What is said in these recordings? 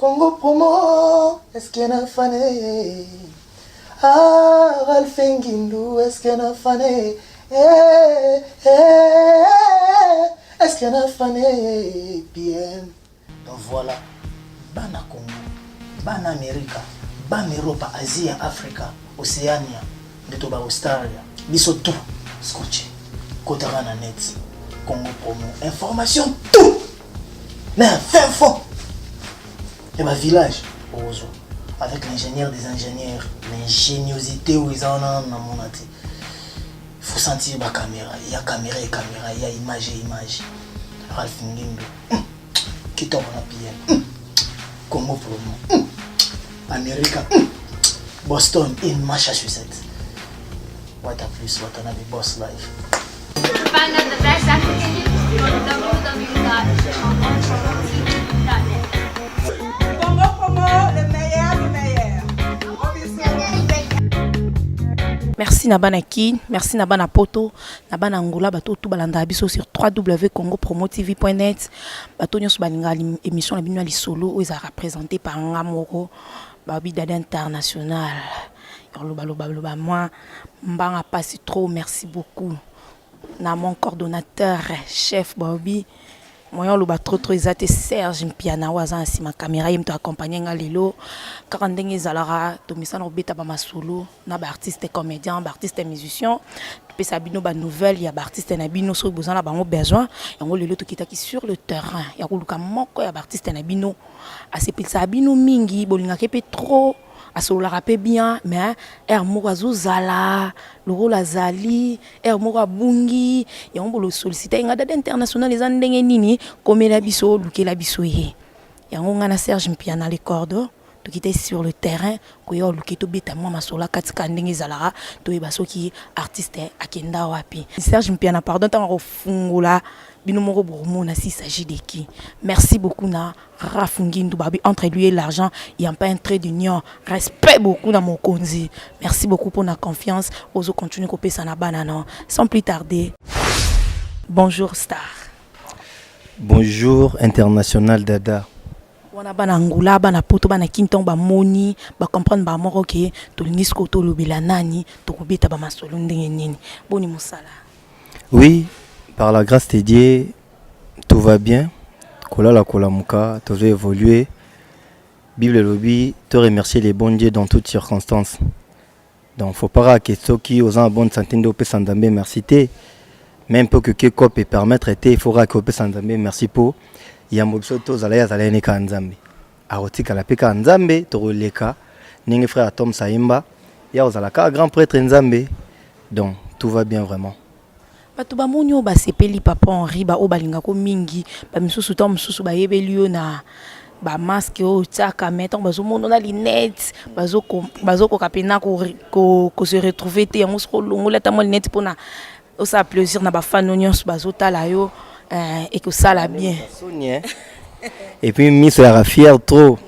Congo Promo, est-ce qu'il y a un fané? Ah, Ralph Nguindu, est-ce qu'il y a un fané? Est-ce qu'il y a un fané? Bien. Donc voilà, Bana Congo, Bana Amérique, Bana Europe, Asie, Afrique, Océanie, de Toba Australia, biso tout, scotché, Kotara net, Congo Promo, information tout, mais fin fond. Et ma village, avec l'ingénieur des ingénieurs, l'ingéniosité où ils en ont dans mon athée. Il faut sentir la caméra, il y a caméra et caméra, il y a image et image. Ralph Nguindu, qui tombe en PM, Congo Promo, Amérique, Boston et Massachusetts. What a plus, what a nabi boss life. Find out the best African news on www.congo.tv.net. Congo Promo, le meilleur du meilleur. Merci Nabana Kin, merci Nabana Poto, Nabana Angola, bato tout balanda abiso sur www.congopromotv.net. Bato nyos balinga émission la bino solo où ils a représenté par Ngamoro, Babi Dada International. Moi, Mbanga passe trop, merci beaucoup. Na mon coordonnateur, chef Bobby, moi le trop exaté Serge Mpiana waza si ma caméra il m'a accompagné ngalilo 40 zalara to misana obeta ba masolo na ba artiste comédien ba artiste musicien pe sabino ba nouvelle ya ba artiste na bino so besoin na bango besoin yango lelo to kitaki sur le terrain ya kuluka moko ya ba artiste na bino asepilisa bino mingi bolinga kepe trop asolo rapé bien mais moko zala loro la zali moko bungi ya mbolo solliciter ngada international les andenge nini komela biso lukela biso ye yango ngana Serge Mpiana les cordes to kite sur le terrain ko yo luketo beta moi masola katika ndenge zalara to yebaso ki artiste akenda wapi Serge Mpiana pardon tango fungula bino moko boromona s'il s'agit de qui. Merci beaucoup na Ralph Nguindu babi entre lui et l'argent il y a pas un trait d'union. Respect beaucoup dans mon konzi. Merci beaucoup pour la confiance. Ozo continue couper ça na banana sans plus tarder. Bonjour Star. Bonjour International Dada. Wana bana Angola bana poto bana kinton ba moni ba comprendre ba moko ke to linisco to lobela nani to kobeta ba masolo ndenge nini. Boni musala. Oui. Par la grâce de Dieu, tout va bien. Kola la kolamuka, tout va évoluer. Bible lobby, te remercier les bons dieux dans toutes circonstances. Donc, faut pas que ceux qui ont une bonne santé de peut s'endammer, merci te. Même pour que quelqu'un peut permettre, il faudra que peut s'endammer, merci pour. Il y a mobiso to zalaya zalaya ne kanzambe. Arotika la peka nzambe, to releka. Ninge frère Tom Saimba, ya ozalaka grand prêtre nzambe. Donc, tout va bien vraiment. Bato ba monyo ba sepeli papa Henri ba obalinga ko mingi ba misusu ta misusu ba yebeli na ba masque o tsaka meton bazo mono na lunettes bazo ko kapena ko se retrouver te yango so longola ta mo lunettes pona o sa plaisir na ba fanonions bazo tala yo et que ça la bien et puis miss la fier trop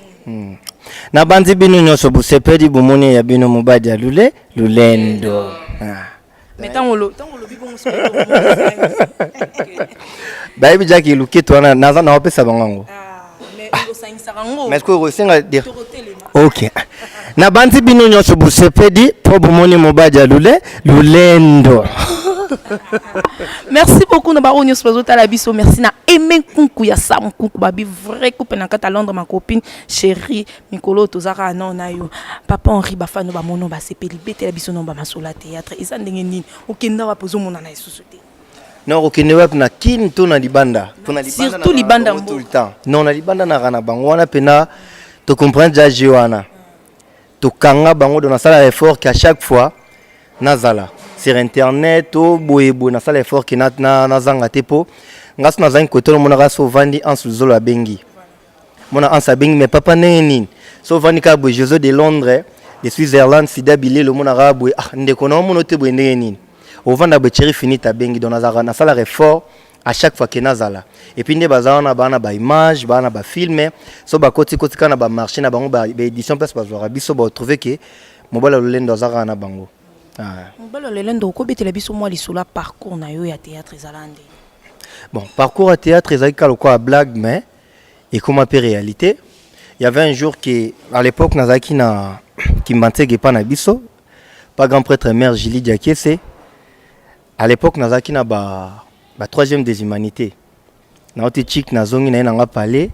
na bandi bino nyoso bu sepeli bu moni ya bino mobadi ya lulendo mais tant lo bibo muso baby Jackie luki to na za na opesa bango mais o sainsa bango mais ko senga dire OK na bandi bino nyoso bu sepedi po bu moni mobadi ya lulendo. Merci beaucoup na baronyo spazota la biso merci na Aimé Kunku ya Sam Kunku babi vrai coupe na kata Londres ma copine chérie Mikolo tozaka non na yo papa Henri bafano ba mono ba sepeli bete la biso no ba masola théâtre isa ndenge nini okenda wa pozo mona na société non okende wa na kin to na libanda surtout libanda tout le temps non na libanda na kana bango wana pena to comprendre ja jiwana to kanga bango dans la salle effort qu'à chaque fois nazala sur internet au boyebo na salle effort qui na zanga tepo ngaso na zanga koto mona raso vandi en sous la bengi mona en sa bengi mais papa neni so vandi ka bo José de Londres de Switzerland sida bilé le mona rabwe ndeko na mona te bo neni au vanda bo chéri fini ta bengi dans na salle effort à chaque fois que nazala et puis ne bazana bana ba image bana ba filmer so ba koti kana ba marché na bango ba édition place ba zo biso ba trouver que mobala lolendo zaka na bango. Mbalo lelendo ko betela biso moi lisula parcours na yo ya théâtre zalandi. Bon, parcours à théâtre ezali kaloko a blague mais et comme un peu réalité Il y avait un jour qui, à l'époque, Nazaki na Kimbantsege pa na biso, pas grand prêtre mère Julie Diakese. À l'époque, Nazaki na ba troisième des humanités. Na oti chik na zongi na nga palais,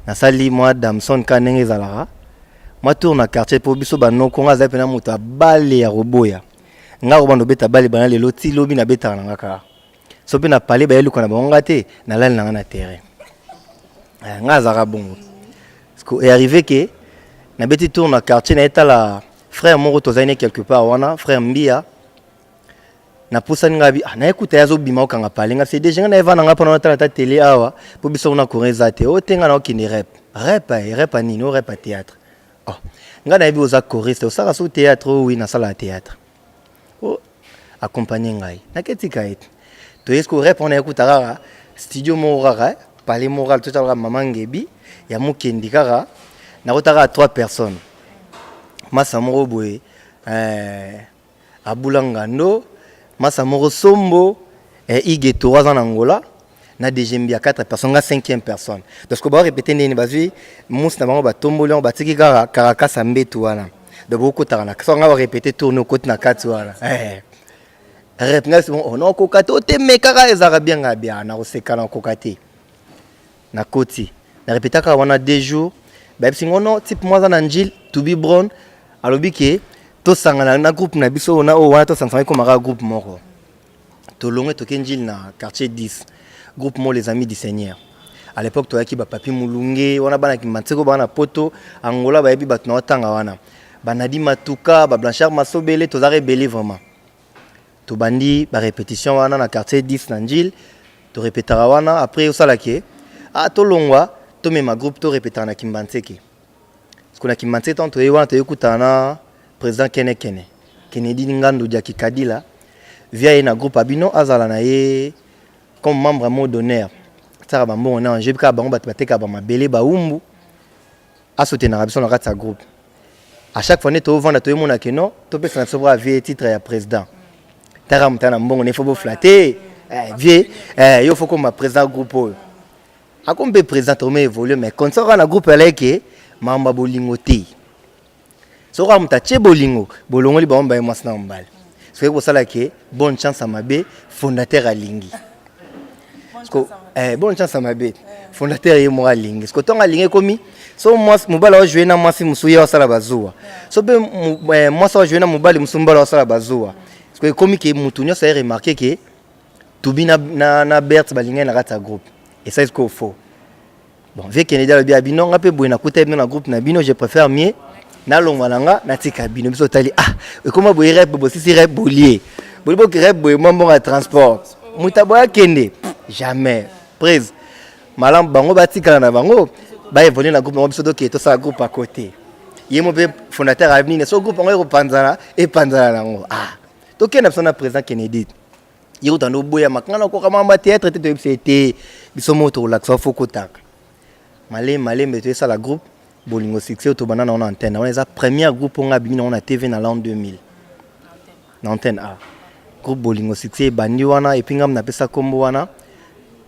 na sali moi Damson kanenge zalara. Moi tourne na quartier pour biso ba non konga za pena muta bale ya roboya. Nga robando beta bale bana le loti lobi na beta na ngaka. So pe na palais ba yelu kana ba te na lal na terrain. Nga zara bongo. Est arrivé que na beti tourne na quartier na etala frère moko tozane quelque part wana frère Mbia. Na poussa ngabi na écoute yazo bima okanga palenga c'est déjà na eva na ngapa na ta télé awa po biso na korenza te o tenga na okini rep ni no rep théâtre oh nga na bi oza choriste o sala so théâtre oui na sala théâtre oh accompagner ngai na ketika et to esko rep on écoute rara studio mo rara palais moral tout ça maman ngebi ya mukendi kara na kotaka 3 personnes masa moko boye abulangando Massa Moro Sombo et Ige 3 ans en Angola. Na DGMBia 4 personnes, na 5e personne. Donc, on va répéter les bases. Moussa na ba tomboli on batiki Caracas ambetu wana. De beaucoup tarana. So on va répéter tourner côté na 4 wana. Rep nga c'est bon on a kokate o te mekaka ezara bien ngabia na oseka na kokate. Na koti. Na répéter ka wana 2 jours. Ba singono type moi na Njil to be brown alobi ke to sangana na groupe na biso na o wana to sangana comme un groupe moko to longue to kenjil na quartier 10 groupe mo les amis du Seigneur à l'époque to yaki ba papi mulunge wana bana ki matseko bana poto Angola ba yebi batna otanga wana banadi matuka ba Blanchard Masobele to za rebelle vraiment to bandi ba répétition wana na quartier 10 na Njil to répétera wana après osala ke to longwa to mema groupe to répétera na Kimbantseke parce que na Kimbantseke to yewana to yekutana président Kennedy Ngando Diaki Kadila via un groupe abino azala na ye comme membre à mot d'honneur ça va bon on a jeu ka bango bateka ba mabele ba umbu a sauter na biso na kata groupe à chaque fois neto vendre to yemona ke non to pesa na sobra vie titre ya président tara mutana mbongo ne faut bo flatter vie yo faut comme président groupe a comme président to me évoluer mais quand ça na groupe là ke mamba bolingote so ka mutache bolingo bolongo li ba mba mwasna mbali c'est pour ça là que bonne chance à Mabé fondateur à Lingi bonne chance à Mabé fondateur et moi Lingi parce que ton à Lingi comme so moi mobala jouer na moi si musuya wa sala bazua so be moi ça jouer na mobali musumbala wa sala bazua parce que comme que mutunyo ça remarqué que tubi na Bert balinga na rata groupe et ça est ce qu'il faut bon vu que Kennedy le bino ngape boina kuta na groupe na bino je préfère mieux na longwananga na tika bino biso tali comment boy rep bo si rep bolier bolibo que rep boy mon à transport mutaboya kende jamais prise malam bango batika na bango ba évoluer na groupe biso doké to ça groupe à côté yemo be fondateur avenir so groupe ngo panzana et panzana nango to kena biso na président Kennedy yiko tando boya makanga ko kama ma théâtre te c'était biso moto relax fo kotaka malé meto ça la groupe Bolingo succès to banana on antenne on est la première groupe on a bimi on a TV dans l'an 2000 na antenne A groupe Bolingo succès bandi wana et puis ngam na pesa kombo wana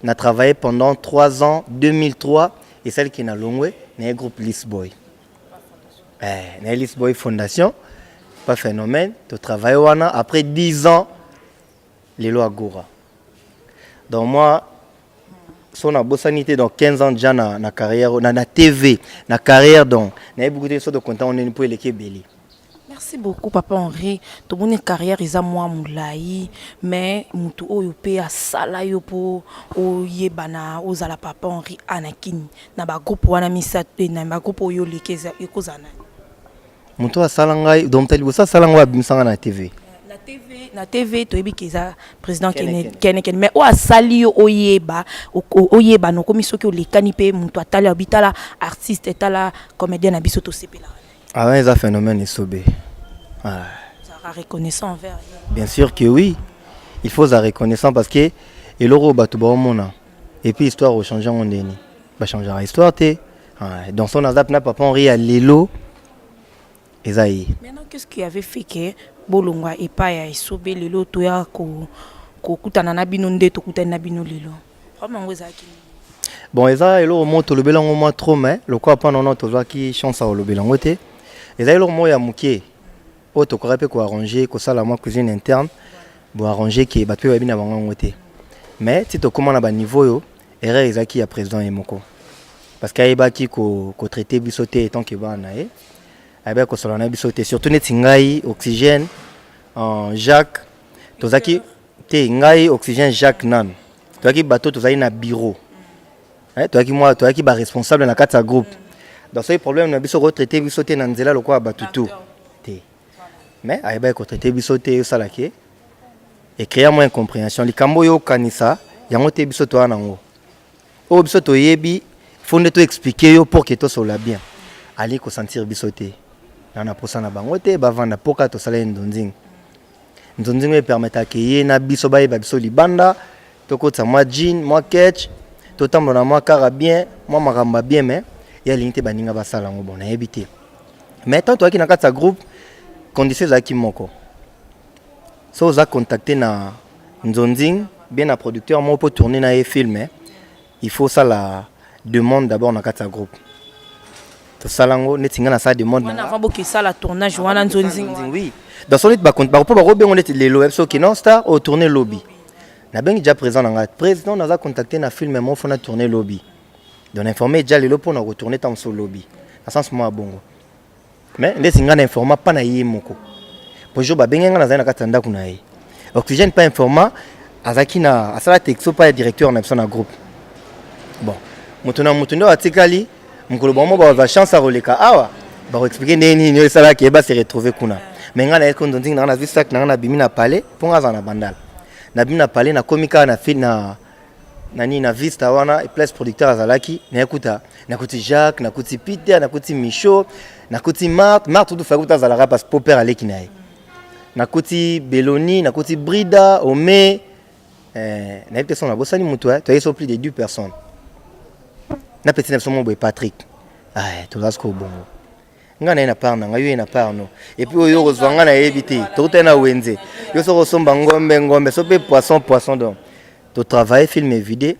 na travaillé pendant 3 ans 2003 et celle qui na longwe na groupe Lisboy na Lisboy fondation pas phénomène to travailler wana après 10 ans les lois Agora donc moi son a bossanité dans 15 ans déjà na carrière na TV na carrière donc na beaucoup de choses de content on est pour l'équipe belé. Merci beaucoup papa Henri to bonne carrière isa moi moulayi mais mutu oyo pe asala yo po oyebana ozala papa Henri Anakin na ba groupe wana misa na ba groupe oyo lekeza ekozana mutu asala ngai donc tali bossa sala ngwa bimsanga na TV na TV to ebi keza président Kennedy mais o asali yo oyeba no komi soki o lekani pe mutu atali habitala artiste etala comédien na biso to sepela ouais ça phénomène isobé ça reconnaissant envers bien sûr que oui il faut ça reconnaissant parce que eloro batu ba mona et puis histoire au changer on deni ba changer histoire té dans son azap na papa Henri à lelo ezaï maintenant qu'est-ce qui avait fait que bolongwa epa ya isobe lelo to ya ko kutana na bino nde to kutana na bino lelo vraiment ngozaki Bon, eza elo mo to lobela ngoma trop mais le quoi pas non to qui chance à lobela ngote. Eza elo mo ya mukie. O to korape ko arranger ko sala moi cuisine interne. Bo arranger ki ba pe ba bina bango ngote. Mais si to comment na ba niveau yo, erreur ezaki ya président Emoko. Parce qu'ayeba ki ko traiter bisoté tant que ba na e. Ayeba ko sala na bisoté surtout net ngai oxygène en Jacques tozaki te ngai oxygène Jacques nan. Tozaki bateau tozali na bureau. Tozaki ba responsable na kati ya groupe. Dans ce problème na biso ko traiter bisoté na nzela lokwa batutu. Te. Mais ayeba ko traiter bisoté salaki et créer moins incompréhension. Likambo yo kanisa yango te biso to anango. O biso to yebi faut ne to expliquer yo pour que to sola bien. Ali ko sentir bisoté. Na posa na bango te ba vanda poka to sala ndonzing. Ndonzing me permettre que ye na biso ba biso libanda to ko tsa moi jean, moi ketch, to tambo na moi carabien, moi makamba bien mais ya limité baninga ba sala ngo bon na yebité. Mais tant toi qui na kata groupe condition za ki moko. So oza contacter na Nzonzing, bien na producteur moi pour tourner na film, il faut ça la demande d'abord na kata groupe. To salango netinga na sa demande na avant que ça la tournage wana Nzonzing. Oui. Dans son lit ba compte ba ba robe on était les web so qui non star au tourner lobby. Na ben déjà présent na président na contacter na film moi faut na tourner lobby. Donc informer déjà les lo pour na retourner tam so lobby. Na sens moi bongo. Mais netinga na informa pas na yemoko. Bonjour ba benga na zana katanda kuna yi. Oxygène pas informa azaki na asala texto pas directeur na son groupe. Bon, mutundo atikali mukolo bomo ba chance à roleka awa ba expliquer nini ni sala ki ba se retrouver kuna. Mais ngana eko ndonzi na vu sac na bimi na palais pour ngaza na bandal. Na bimi na palais na komika na fi na nani na vista wana place producteur azalaki na ekuta na kuti Jacques na kuti Peter na kuti Michaud na kuti Marthe tout fa kuta zalaka parce que père aleki na ye. Na kuti Beloni, na kuti Brida, Omé, na personne na bosani mutu tu as plus de 2 personnes. Na petit na somo boy Patrick. Ah, to zasko bongo. Ngana ina parna, ngayo ina parno. Et puis oyo kozwanga na ebité, to tena wenze. Yo so kosomba ngombe, so pe poisson donc. To travailler film et vidéo.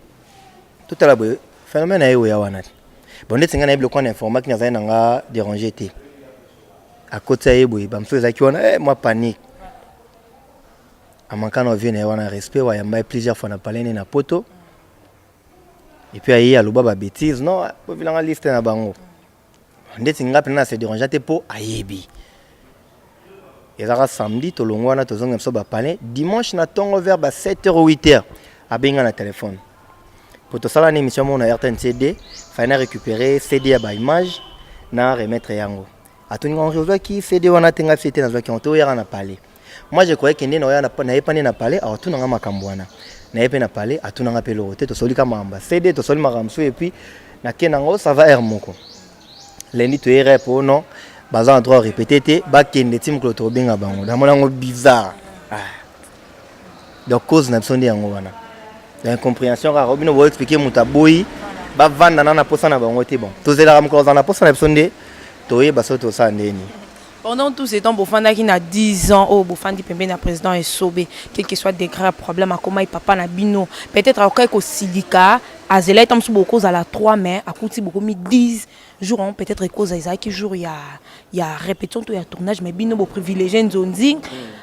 Tout à la boy. Phénomène ayo ya wana. Bon net ngana eblo kon informa ki na za nga déranger té. À côté de boy, bam so zaki wana moi panique. Amankana vient na wana respect wa yamba plusieurs fois na parler na poto. Et puis ayi aloba ba bêtise non, po vilanga liste na bango. Ndeti ngapi na se déranger te po ayebi. Ezara samedi to longo wana to zonga so ba parler dimanche na tongo vers 7h ou 8h a benga na téléphone. Pour to sala ni émission na RTNCD, fallait récupérer CD ba image na remettre yango. Atoni on qui CD wana tenga c'était na zoki on to yara na parler. Moi je croyais que ndé na yepane na parler a tuna nga makambwana. Na yepe na parler a tuna nga pelo te to soli kama ambassadeur to soli maramso et puis na kenango ça va air moko. Lendi to yere po non baza en droit répéter te ba kende tim ko to benga bango. Da monango bizarre. Donc cause na sonde yango wana. L'incompréhension rare bino bo expliquer mutaboyi ba vanda na posa na bango te bon. To zela ram ko na posa na sonde toye basoto sa ndeni. Pendant tous ces temps, Bofanda qui a 10 ans, oh Bofandi Pembe na président est sauvé, quel que soit des graves problèmes, à comment il papa na bino, peut-être à quelques silica, à Zela tam sous beaucoup à la 3 mai, à côté beaucoup mis 10 jours, peut-être cause à Isaac jour il y a répétition tout il y a tournage, mais bino bo privilégié nzonzi,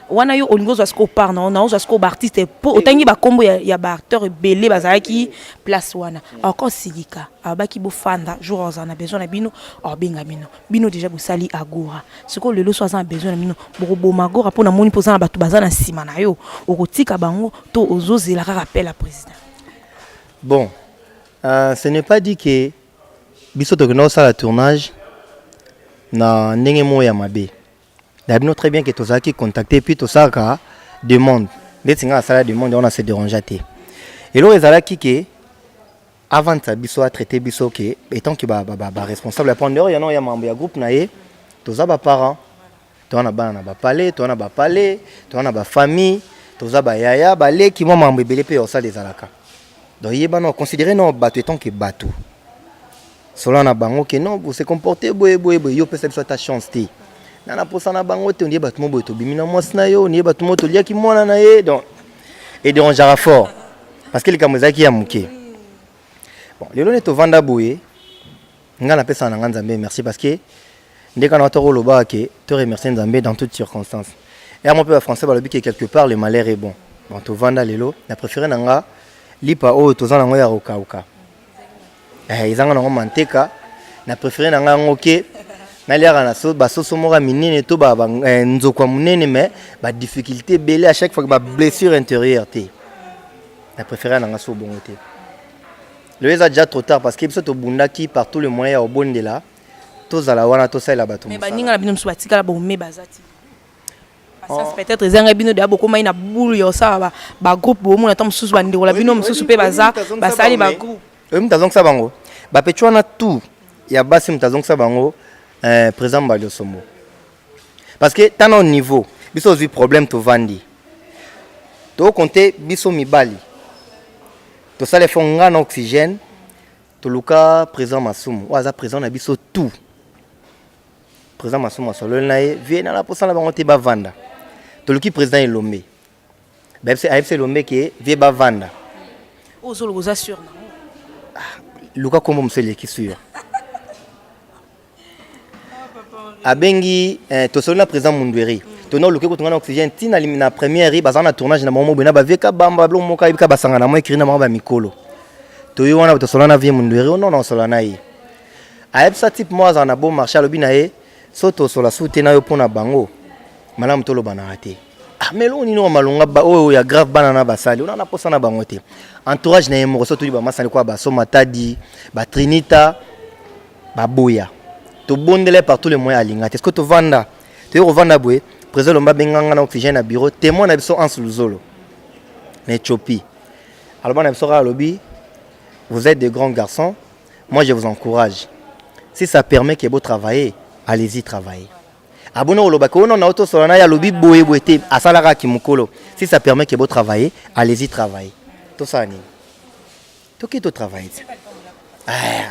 wana yo olingo zasko par non, on zasko artiste pour autant ba combo il y a ba acteur belé bazaki place wana, encore silica, abaki Bofanda jour on a besoin na bino, benga bino déjà bosali agora. Le lot soit besoin de bobo magora pour na moni posa na batu bazana sima na yo okotika bango to ozoze la rappel à président. Bon, ce n'est pas dit que biso to no ça la tournage na ndenge mo ya mabe. D'abord très bien que tozaki contacter puis to ça ka demande. Detinga ça la demande on a se déranger té. Et lo ezala ki ke avant ça biso a traiter biso ke étant que ba responsable prendre ya non ya membre ya groupe na ye toza ba parents tona bana ba parler tona ba parler tona ba famille toza ba yaya ba leki mo mambe belé pe o ça des alaka donc yeba non considérer non bato étant que bato solo na bango que non vous se comporter boye yo peut être ta chance té na posa na bango te on dit bato mo boye to bimina mwasi na yo ni bato mo to lia ki mwana na ye donc et dérangeara fort parce que les kamozaki ya muke Bon, lelo ne to vanda boye. Nga na pesa na nzambe merci parce que dès qu'on a toro loba ke te remercier nzambe dans toutes circonstances. Et à mon peuple français balobi que quelque part le malheur est bon. Bon to vanda lelo na préféré nanga lipa o to zana ngoya roka. Izanga nango manteka na préféré nanga ngoke na liara na so ba soso mora minene to ba nzokwa munene mais ba difficulté belé à chaque fois que ba blessure intérieure té. Na préféré nanga so bongoté. Le est déjà trop tard parce que biso to bundaki par tous les moyens au bonde là. To zala wana to sala bato. Mais ba ninga na bino msubatika la bo me bazati. Parce que peut-être ezanga bino de aboko mai na boule yo sa ba groupe bo mona tam susu ba ndeko la bino msusu pe baza ba sali ba groupe. Mtazong sa bango. Ba petwana tout ya basi mtazong sa bango présent Balio Sombo. Parce que tant au niveau, biso zi problème to vandi. To compter biso mibali. To sale fonga na oxygène. To luka présent masumu. Waza présent na biso tout. Présent masumu solo nae vie na la posa na bango te ba vanda. To luki président Elomé. Ba c'est Elomé qui vie ba vanda. Ozolo vous assure. Luka kombo msele ki sûr. Abengi to solo na présent Mundweri. To no luke ko tongana oxygène tina na première ri bazana tournage na momo bena ba vie ka bamba blo moka ibika basanga na mo écrit na mo ba mikolo. To yo wana to solo na vie Mundweri non solo na yi. A epsa type moi za na bon marché lobi na ye soto solo soute na yo pona bango. Malamu to lo bana raté. Ah melo ni no malunga ba o ya grave banana basali on na posa na bango te. Entourage na yemo soto di ba masali kwa ba so matadi ba trinita ba boya. To bondele par tous les moyens alinga. Est-ce que to vanda? To yo vanda boye président lomba benganga na oxygène na bureau témoin na biso en Luzolo. Na Tchopi. Alors na biso ra lobi vous êtes des grands garçons. Moi je vous encourage. Si ça permet que vous travaillez, allez-y travailler. Abono loba ko non na auto solana ya lobi boye boete asalara ki mukolo. Si ça permet que vous travaillez, allez-y travailler. Tout ça ni. Tout qui to travaille.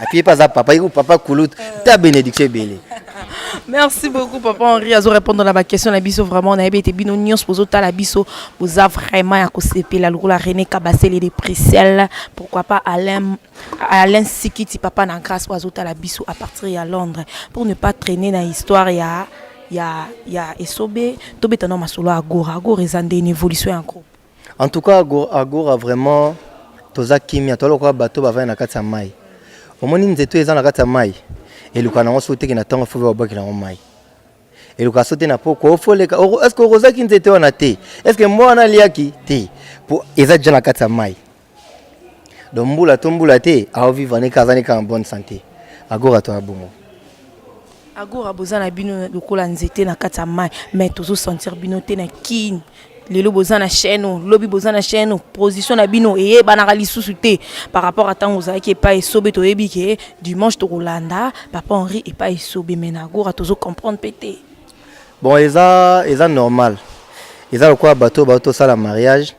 Appuyez pas à papa, papa Koulout, ta bénédiction belé. Merci beaucoup papa Henri à répondre à ma question la biso vraiment on a été bino nions pozo ta la biso vous a vraiment à coseper la lula René Kabasele de Priscelle pourquoi pas Alain Sikiti papa na grâce oiseau ta la biso à partir à Londres pour ne pas traîner dans l'histoire ya esobe to betano masolo agora ezande une évolution en groupe. En tout cas agora vraiment toza kimia to lokwa bato ba va na kati ya mai. Omoni nzeto eza na kati ya mai. Et le canon sauté qui n'attend pas au bas qui n'a pas mai. Et le cas sauté n'a pas quoi faut les est-ce que Rosa qui n'était en athée est-ce que moi on a lié qui té pour exact déjà la carte à mai. Donc mboula tomboula té à vivre en kazani en bonne santé. Agora to abomo. Agora bozana bino de kola nzete na kati ya mai mais toujours sentir bino té na kin. Lelo bozana chaîne lobby bozana chaîne position na bino et banaka lisusu te par rapport à tant vous avez qui pas esobe to yebi ke dimanche to Rolanda papa Henri et pas esobe menagora tozo comprendre pété. Bon eza normal. Eza quoi bateau ça la mariage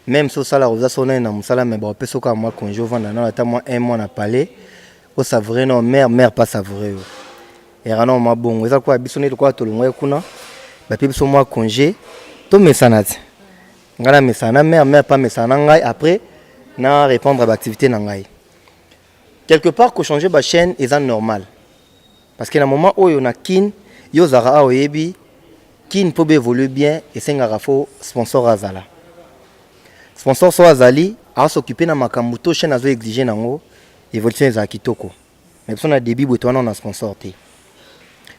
même so ça la rosa sona na musala mais ba peso ka moi conjo vanda na ata moi un mois na palais au savourer non mère pas savourer. Et rano ma bon eza quoi bisone quoi to longwe kuna ba peso moi congé to mesanati ngala mesana mère pas mesana ngai après na répondre à l'activité na ngai quelque part ko changer ba chaîne est normal parce que na moment où on a kin yo zara oyebi kin peut évoluer bien et sengara fo sponsor azala sponsor so azali a s'occuper na makambo to chaîne azo exiger nango évolution za kitoko mais on a débit boto na sponsor te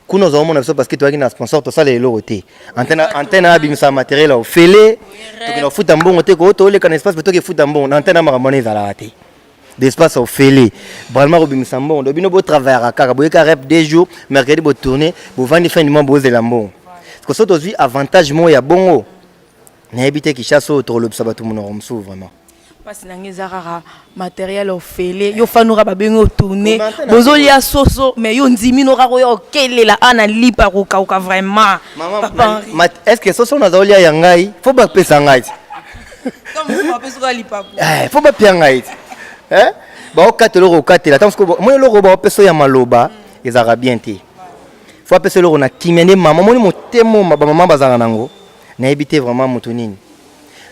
kuno za mona parce que toi qui na sponsor to ça les loté antenne a bimisa matériel au félé to kina futa mbongo te ko to le kan espace to ke futa mbongo antenne ma monnaie za la raté d'espace au félé vraiment bimisa mbongo do bino bo travailler aka bo ka rep 2 jours mercredi bo tourner bo vendre fin du mois bo zela mbongo parce que so to zi avantage mo ya bongo na habiter ki chasse to le sabatu mo romso vraiment parce que ngezara matériel au félé yo fanura ba bengo tourner bozo lia soso mais yo ndimi no rako yo kelela ana lipa ko ka vraiment papa est-ce que soso na zaolia ya ngai faut ba pesa ngai comme vous pas pesa lipa faut ba pia ngai ba okatelo ko katela parce que moi lo ba peso ya maloba ezara bien te faut pesa lo na kimene maman moni motemo ba maman bazanga nango na habiter vraiment motonini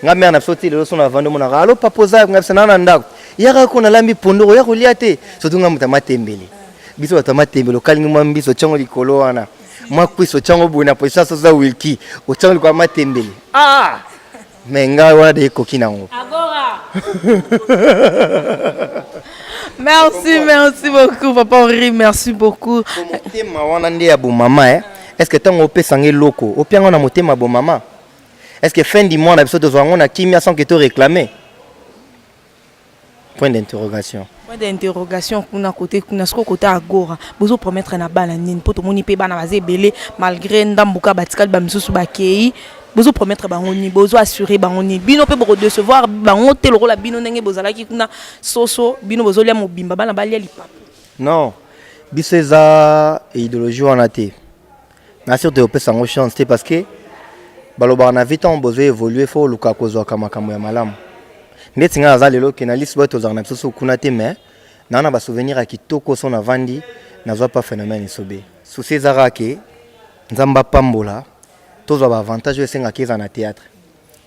nga mère na soti le son avant de mon allo papoza nga sana na ndako yaka ko na lambi pondoro ya kolia te surtout nga muta matembele biso bata matembele okalingi mwa mbiso chango likolo wana mwa kwiso chango buna position so za wilki o chango kwa matembele menga wana de koki nango Agora. Merci beaucoup, Papa Henri, merci beaucoup. Motema wana nde ya bo mama est-ce que tango opesa nge loko opianga na motema bo mama est-ce que fin du mois na biso tozwango na kimia sans que to réclamer point d'interrogation. Point d'interrogation kuna côté kuna siko côté Agora bozo promettre na bana nini poto moni pe bana baze belé malgré ndambuka batikal ba misusu bakei bozo promettre bango ni bozo assurer bango ni bino pe boko recevoir bango te lokola bino ndenge bozalaki kuna soso bino bozo lia mobimba bana balia lipapu Non biso eza idéologie wana te na sûr de opesa ngo chance te parce que baloba na vite on bozo évoluer faut luka kozwa makambo ya malamu ndeti nga za lelo ke na liste bato za na biso kuna te mais na ba souvenir ya kitoko so na vandi nazwa pas phénomène sobe sous ces arake nzamba pambola tous ba avantage esenga kiza na théâtre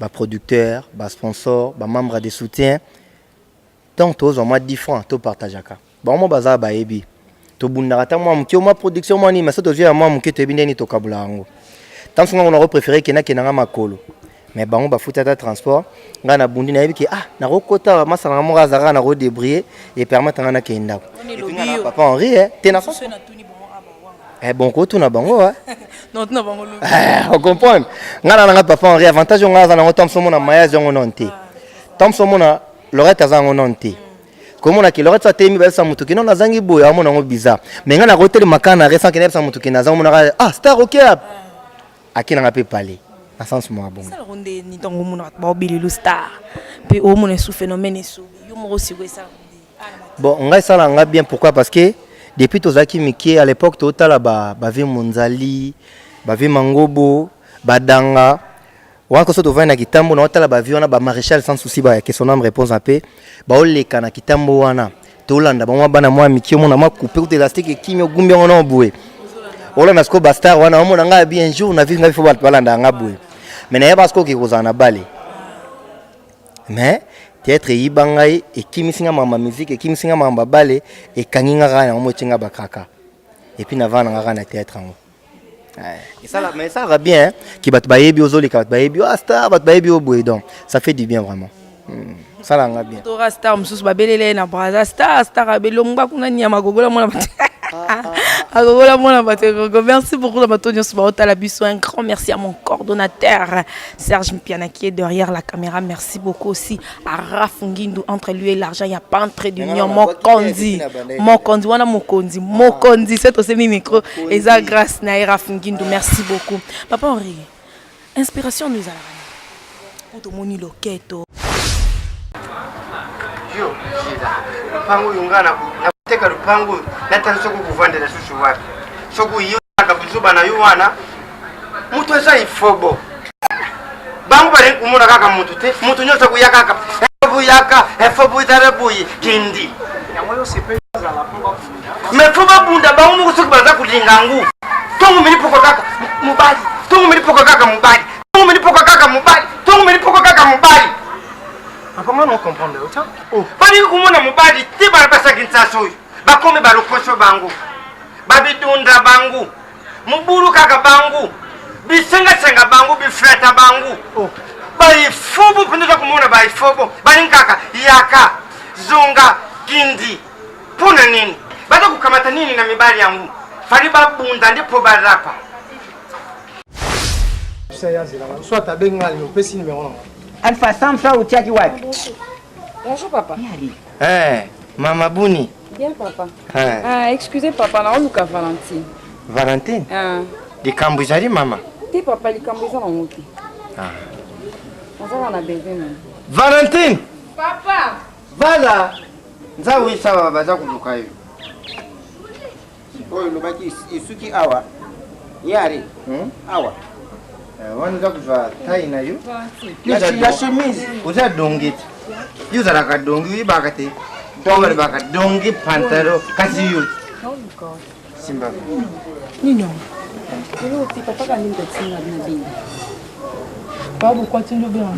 ba producteur ba sponsor ba membre de soutien donc tous au moins 10 francs to partageaka ba mo baza ba ebi to bundaka ta mo mki o ma production mo ni mais so to via mo mki to ebi ni to kabula ngo tant songa on aurait préféré kena kenanga makolo mais bango ba futata transport nga na bundi na yebi ke na rokota masala mo razara na ro débrouiller et permettre nga na kenda et puis nga papa Henri tena so bon ko tuna bango non tuna bango lo on comprend nga na papa Henri avantage nga za na ngotam somo na maya zongo nonte tam somo na lorette za ngo nonte comme on a ki lorette temi ba sa mutu ki non na zangi boya mo na ngo bizarre mais nga na hotel makana récent ki na sa mutu ki na za mo na star OK akina nga pe parler à sens moi bon ça le ronde ni tongo mona ba obili lu star pe o mona sous phénomène so yo mo aussi ça bon ngai sala nga bien pourquoi parce que depuis tozaki miki à l'époque totala ba vi Munzali ba vi Mangobo badanga wako so tovana na kitambo na otala ba vi wana ba maréchal sans souci ba que son âme réponse à paix ba oleka na kitambo wana tolanda ba mwa bana mwa miki mo na ma couper ou élastique kimio gumbi ngona oboué ola na sko bastar wana omo na nga bien jour na vi nga fo balanda nga boué mais na yeba sko ki kozana bale mais théâtre yibangai et kimisinga mama musique et kimisinga mama bale et kanginga kana mo tinga bakaka et puis na vana nga na théâtre ngo et ça là mais ça va bien qui bat bayebi ozoli ka bat bayebi star bat bayebi oboué donc ça fait du bien vraiment ça là nga bien to star mususu babelele na braza star abelongba kuna nyama gogola mona merci beaucoup de un grand merci à mon coordonnateur Serge Mpiana qui est derrière la caméra. Merci beaucoup aussi à Raf Ngindou. Entre lui et l'argent, il n'y a pas entre d'union. Mokondi, wana Mokondi, c'est aussi mes micros. Et ça, grâce à Raf Ngindou. Merci beaucoup. Papa Henri, inspiration nous a la pour tout le monde loqueto. Pangu yungana teka lupangu natani soko kuvandela susu wapi soko yaka buzuba na yuwana mutu esa ifobo bangu bale kumuna kaka mutu te mutu nyosa kuyaka kaka efobo itarabuyi kindi yamoyo sepe za la ponga me foba bunda bangu mukusuku baza kulingangu tongu milipoko kaka mubali tongu milipoko kaka mubali tongu milipoko kaka mubali tongu milipoko kaka mubali. Comment on comprend le temps? Bali kumona mubadi ti bala pasa kinsaso. Bakome balokosho bangu. Babidunda bangu. Muburu kaka bangu. Bisenga bangu bifreta bangu. Bali fobo pinduka kumona bali fobo. Bali kaka yaka zunga kindi. Pona nini? Bado kukamata nini na mibali yangu? Fali babunda ndipo barapa. Soit ta bengali au petit numéro. Alpha Samsa ou Tiaki Wapi? Bonjour papa. Mama Bouni. Bien papa. Excusez papa, na oluka Valentine. Valentine? De Kambujari mama. Te papa likambuza na muti. Nazala na bébé non. Valentine! Papa! Vala! Nzawi sawa baza kuluka yo. Oyo lobaki isuki awa. Yari. Awa. Wanda kuva tai na yo. Ya chemise. Uza dongit. Yuza la ka dongi bakate. Dongi baka dongi pantalo kasi yo. Simba. Nino. Pero ti papa ka ninga tsinga na bini. Pas pourquoi tu le bien.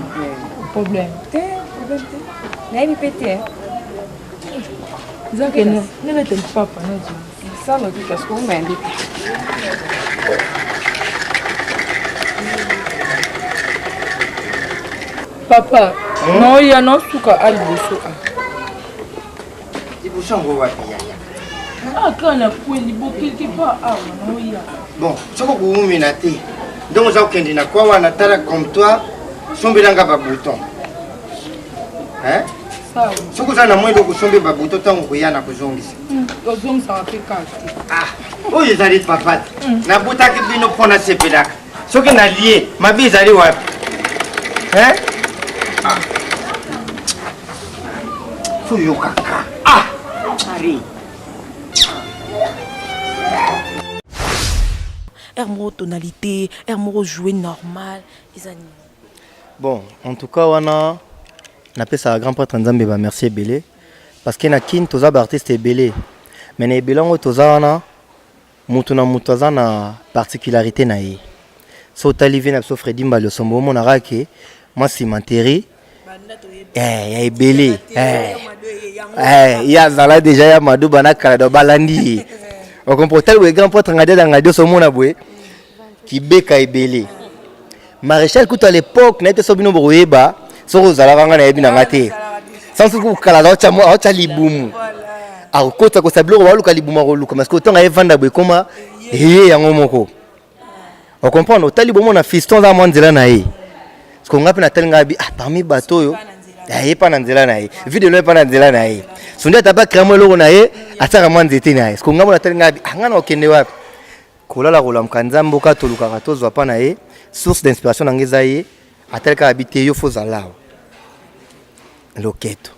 Problème. Te, problème te. Na mi pété. Zaka ne bete papa na zo. Sala ki kasko mende. Papa, no ya no suka alibuso. Liboso ngo wapi ya? Ah kana kweli bo quelque part ah no ya. Bon, soko kuumina te. Donc za ukende na kwa wana tala comme toi, sombelanga ba bouton. Hein? Sawa. Soko za na mwendo kusombe ba bouton tango kuyana kuzongisa. Ozongisa wapekati. Ah, oyo ezali papa. Na butaki bino pona sepelaka. Soki na lie, mabi ezali wapi? Hein? Ah. Fuyo kaka. Ah! Ari. Hermo tonalité, Hermo jouer normal. Bon, en tout cas, on a appelé ça grand prêtre Nzambe ba merci belé parce que na kin toza ba artiste belé. Mais na belongo toza wana mutuna mutaza na particularité na ye. So talivé na so Freddy Mbalo sombo mon arake moi c'est manteri. Ya belé. Ya zala déjà ya madu bana kala do balandi. On comprend tel le grand prêtre ngade dans ngade so mona boye qui beka ebelé. Maréchal kuta à l'époque na été sobino boyeba so kozala vanga na yebi na ngate. Sans ko kala la cha libumu. A kota ko sablo wa luka libumu ko luka parce que autant nga vanda boye koma yango moko. On comprend no tali bomo na fiston za mwanzela na ye. Parce que ngapi na tel ngabi parmi bateau yo ya pas na nzela na ye. Video no pas na nzela na ye. Sonde taba kramo loko na ye ataka mwanzete na ye. Parce que ngamo na tel ngabi ngana okende wapi. Kolala kola mkanzambo ka toluka ka tozwa pa na ye. Source d'inspiration na ngeza ye atelka habité yo fozala. Loketo.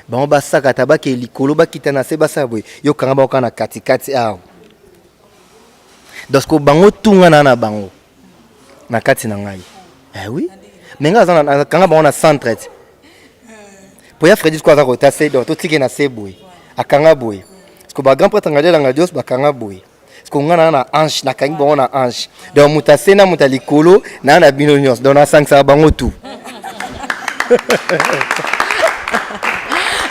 Bango basaka tabaki likolo bakita na se basabwe yo kanga ba kana katikati awo. Donc bango tunga na bango na kati na ngai. Eh oui. Menga za kanga bango na centre. Pour ya Freddy quoi za ko tasser donc to tike na sebwe. Akanga boy. Parce que ba grand prêtre ngade la ngadios ba kanga boy. Parce que ngana na ange na kangi bango na ange. Donc mutase na mutalikolo na bino nyos. Donc na 500 bango tout.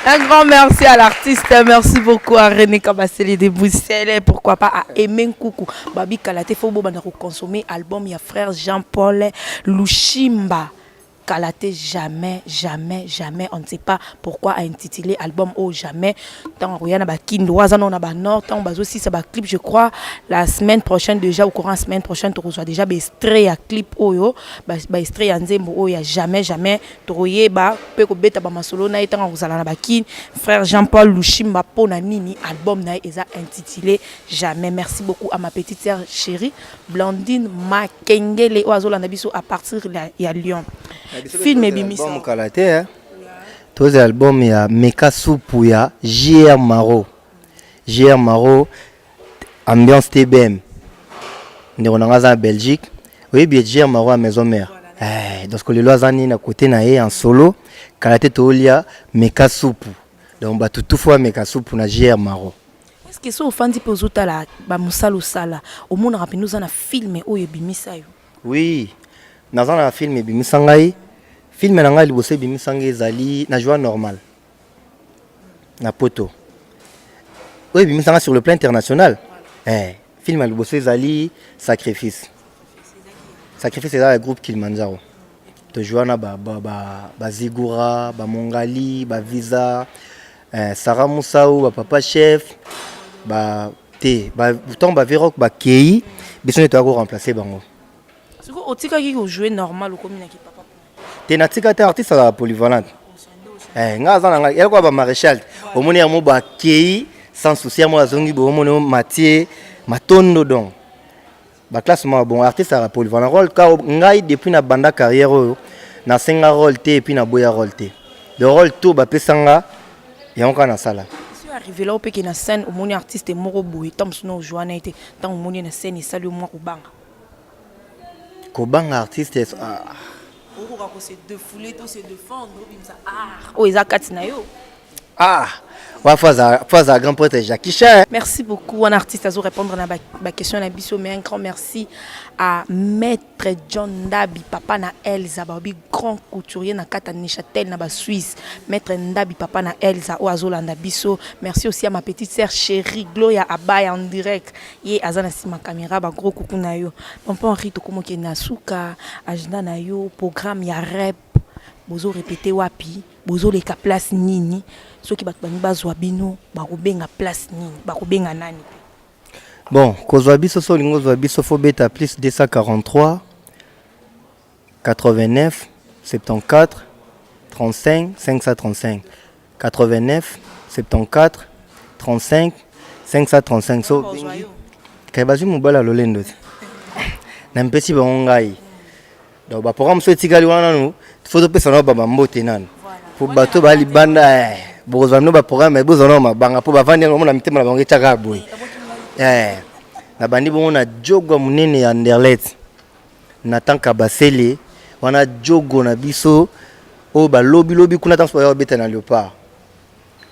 Un grand merci à l'artiste, merci beaucoup à René Kabasele de Bruxelles, pourquoi pas à Emen Koukou. Babi Kalate Fobo bana consommer album ya frère Jean-Paul Lushimba. Kalate jamais, on ne sait pas pourquoi a intitulé album au jamais. Tant Royana ba Kindoaza non ba Nord, tant bazo aussi ça ba clip je crois la semaine prochaine déjà au courant semaine prochaine tu reçois déjà ba extrait à clip oyo, ba extrait ya Nzembo oyo jamais tu royeba pe ko beta ba masolo na tant ozala na ba Kin frère Jean-Paul Lushimba pona nini album na eza intitulé jamais. Merci beaucoup à ma petite sœur chérie Blandine Makengele oazo la biso à partir ya Lyon. Film et bimisa. Album Kalate tous les albums ya Meka Soupu ya JR Maro. JR Maro ambiance TBM. Nous on en Belgique. Oui bien JR Maro à maison mère. Donc les lois zani na côté na ye en solo Kalate tolia Meka Soupu. Donc ba tout fois Meka Soupu na JR Maro. Est-ce que so fandi pozota la ba musalo sala au monde rapide nous en a filmé oyo bimisa yo. Oui. Dans un film et bimisangai film na ngai liboso bimisangai ezali na joie normal na poto oui bimisanga sur le plan international film liboso ezali sacrifice c'est le groupe Kilimanjaro to joie na ba Zigura ba Mongali ba Visa Sarah Moussao ba Papa Chef ba te ba temps ba Verok ba Kei besoin de remplacer bango. C'est quoi otika qui jouer normal ou comme na ki papa. Tenatika te artiste à polyvalente. Ngaza nga yako ba maréchal. Omoni mo ba kei sans souci mo azongi bo omoni Mathieu Matondo donc. Ba classement bon artiste à polyvalent rôle ka ngai depuis na banda carrière na senga rôle te et puis na boya rôle te. Le rôle tout ba pesanga et on kana sala. Si arrivé là au pe na scène omoni artiste moko boy tam suno joana été tant omoni na scène salut moi kubanga. Kobanga artiste Pourquoi se défouler tout se défendre bimsa oh ils a katina yo Ah, on va faire un grand prêtre Jackie Chan. Merci beaucoup. Un artiste à répondre à ma question. Mais un grand merci à Maître John Ndabi, papa na Elsa, babi grand couturier na kata Neuchâtel na ba Suisse. Maître Ndabi, papa na Elsa, Oazolanda Biso. Merci aussi à ma petite sœur chérie Gloria Abaya en direct. Yé azana si ma caméra, ba gros coucou na yo. Papa Henri Tokomo ki na suka, agenda na yo, programme ya rep. Bozo répéter wapi, bozo leka place nini. Soki bato bani bazwa bino, bakobenga place nini, bakobenga nani. Bon, kozwa biso so lingo zwa biso fo beta plus 243 89 74 35 535 89 74 35 535 so bengi kai bazwi mobala lolendo na mpesi ba ngai donc ba programme so etikali wana no faut pesa no baba mbote nani fo bato bali banda bozwa no ba programme bozwa no mabanga po bavandi ngo na mitema na bango etaka boy na bandi bongo na jogo munene ya Anderlecht na tanka basele wana jogo na biso o ba lobi kuna tanso ya beta na Léopard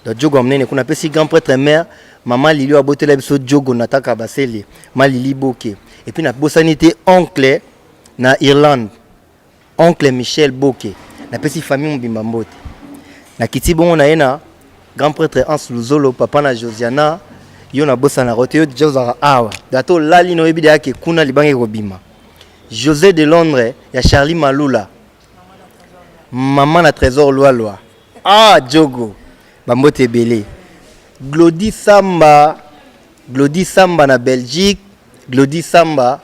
da jogo munene kuna pesi grand prêtre mère maman Lili a botela biso jogo na tanka basele malili boke et puis na bosanité oncle na Irlande oncle Michel Boke na pesi famille mbimba mbote na kiti bongo na yena grand prêtre Hans Luzolo papa na Josiana yo na bossa na rote yo déjà awa dato lali no ebide yake kuna libange kobima José de Londres ya Charlie Malula maman na Trésor Loa jogo bambote belé Glody Samba na Belgique Glody Samba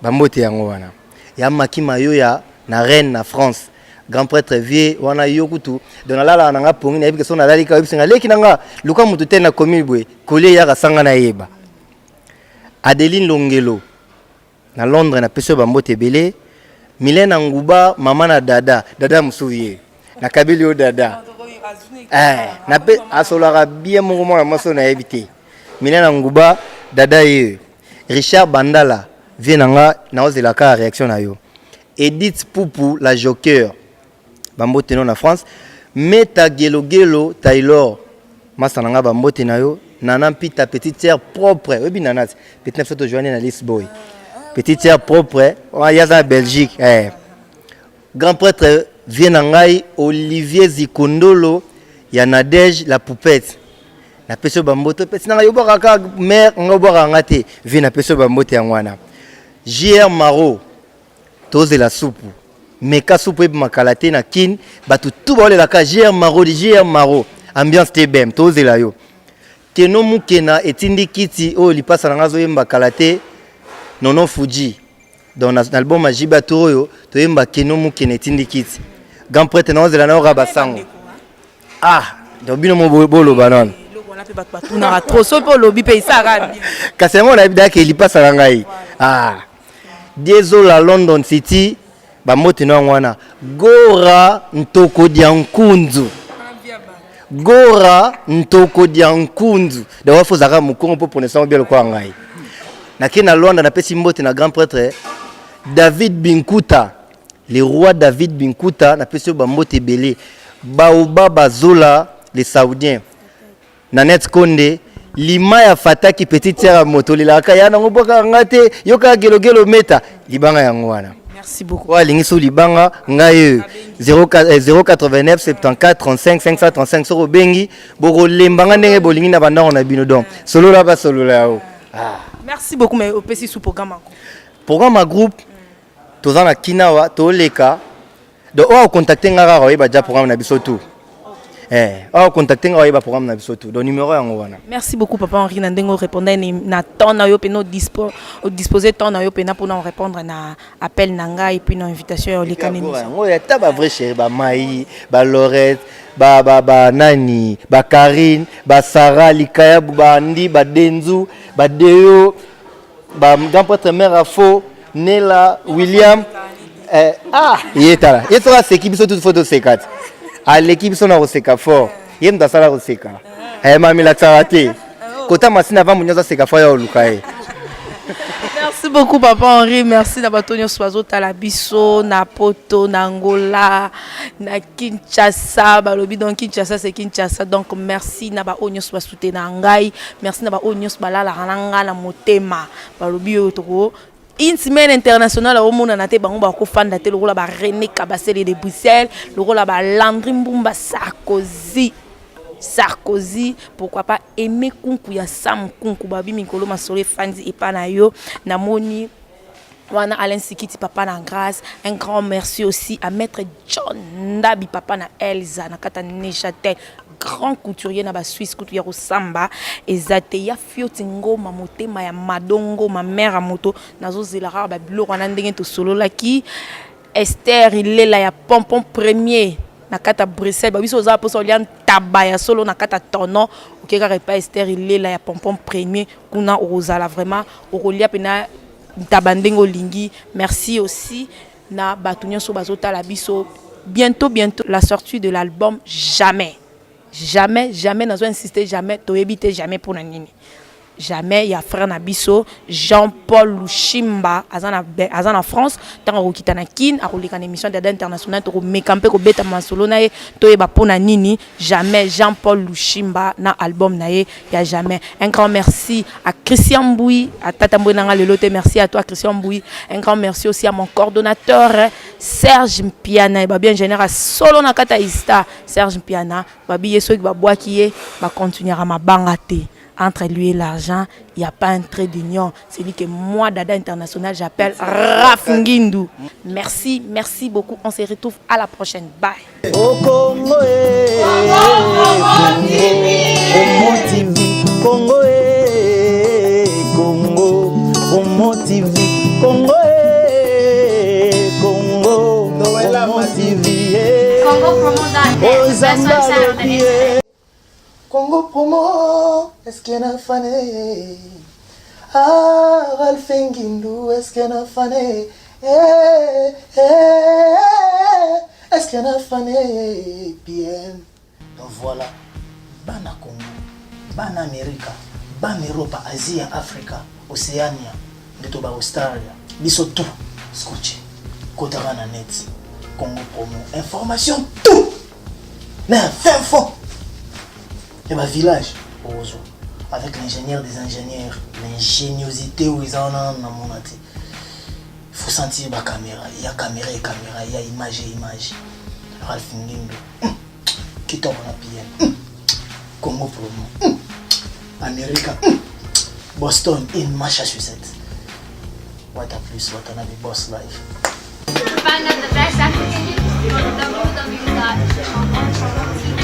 bambote yango wana ya makima yo ya na Rennes na France grand prêtre vieux wana yokutu dona lala nanga pongi na yebike so na lali ka yebsinga leki nanga luka mutu tena komibwe kole ya kasanga na yeba Adeline Longelo na Londres na peso bambote belé Milena Nguba mama na dada musuye na kabili o dada na pe asolara bien mon na maso na yebite Milena Nguba dada ye Richard Bandala vient nanga na ozela ka réaction na yo Edith Poupou la joker bambote no na France Meta Gelo Taylor masananga bambote na yo nana mpita petite sœur propre obi nana petite photo journée na Lisboy petite sœur propre yaza Belgique grand prêtre vient ngai Olivier Zikondolo ya Nadège la poupette na peso bambote petite nanga yo baka mère ngobora ngate vient na peso bambote ya ngwana JR Maro toze la soupe meka soupe makalate na kin batu tout ba la ka JR Maro ambiance tebem toze la yo keno mukena etindi kiti o lipasa na ngazo yemba kalate nono Fuji dans l'album Majiba Toroyo to yemba keno mukena etindi kiti grand prêtre na ozela na raba sango donc bino mo bolo banon loko na pe batu na trop so po lobi pe isara kasemo na bidaka lipasa na ngai Désolé London City bamote no ngwana Gora Ntoko Diankunzu da wafo zaka mukongo po ponesa bien ko ngai na kina London na pesi mbote na grand prêtre David Binkuta le roi David Binkuta na pesi bamote belé Baobaba Zola les Saoudiens Nanette Konde Lima ya Fataki petite sœur moto lilaka yana ngoboka ngate yoka gelogelo meta libanga yango wana. Merci beaucoup. Wa lingiso libanga ngaye 089 74 35 535 soro bengi boko lembanga ndenge bolingi na banda na bino donc solo la ba solo la o. Merci beaucoup mais opesi sous programme. Programme groupe tozana kinawa toleka do o contacter ngara wa ba ja programme na biso tout. Contacter nga programme na biso tout donc numéro yango wana. Merci beaucoup papa Henri Nandengo répondre na temps na yo pe no disposer temps na yo pe na pour répondre na appel nanga et puis na invitation au lekani. Ngo ya ta ba vrai chéri ba Mai ba Lorette ba nani ba Karine ba Sarah Likaya ba Andi ba Denzu ba Deo ba grand prêtre mère Afo Nela William yetala c'est qui biso toute photo C4 à l'équipe son roseka fort yem da sala roseka mami la tsarate kota masina va munyoza seka fort ya olukae. Merci beaucoup, Papa Henri. Merci na batonyo soiseau talabiso, na poto, na Angola, na Kinshasa. Balobi donc Kinshasa, c'est Kinshasa. Donc merci na ba onyo soiseau na ngai. Merci na ba onyo balala rananga na motema. Balobi otoko. Une semaine internationale au monde na te bango ba ko fanda te lokola ba René Kabasele de Bruxelles, lokola ba Landry Mbumba Sarkozy, pourquoi pas aimer kunku ya Sam kunku babi mikolo masole fandi epana yo namoni wana Alain Sikiti papa na grâce. Un grand merci aussi à maître John Ndabi papa na Elsa na kata Neuchâtel, grand couturier na ba Suisse couturier au samba ezate ya fioti ngoma motema ya madongo ma mère à moto nazo zelara ba bilo wana ndenge to solo laki Esther ilela ya pompon premier na kata Bruxelles babiso za poso lian tabaya solo na kata tono okeka repa Esther ilela ya pompon premier kuna ozala vraiment okolia pena tabandengo lingi. Merci aussi na batunyo so bazota la biso bientôt la sortie de l'album jamais nazo insister jamais to éviter jamais pour na nini jamais ya frère Nabiso Jean-Paul Lushimba azana France tant okita na kin akoleka na émission d'Ada international to mekampe ko beta masolo na ye to eba pona nini jamais Jean-Paul Lushimba na album na ye ya jamais. Un grand merci à Christian Mboui à Tata Mboui nanga lelote. Merci à toi Christian Mboui. Un grand merci aussi à mon coordonnateur Serge Mpiana ba bien général solo na kata ista Serge Mpiana babi yeso ki ba boakiye ba continuer à ma bangate. Entre lui et l'argent, il n'y a pas un trait d'union. C'est lui que moi, Dada International, j'appelle Raf Ngindou. Merci beaucoup. On se retrouve à la prochaine. Bye. Au Congo, Congo, Congo, Congo TV, Congo, Congo, Congo TV, Congo Promo Congo Promo, est-ce qu'il y a un fané? Ah, Ralph Ngindou, est-ce qu'il y a un fané? Est-ce qu'il y a un fané? Bien. Donc voilà, Bana Congo, Bana Amérique, Bana Europe, Asie, Afrique, Océania, Netoba Australia, biso tout, scotché, Kotavana Net, Congo Promo, information tout, mais fin fond. Et ma village, avec l'ingénieur des ingénieurs, l'ingéniosité où ils en ont dans mon athée. Il faut sentir ma caméra, il y a caméra, il y a image. Ralph Ngindou, qui tombe la PM, Congo Promo, Amérique, Boston, in Massachusetts. What a plus, what another boss life. Find out the best African news on www.chantonpromo.tv.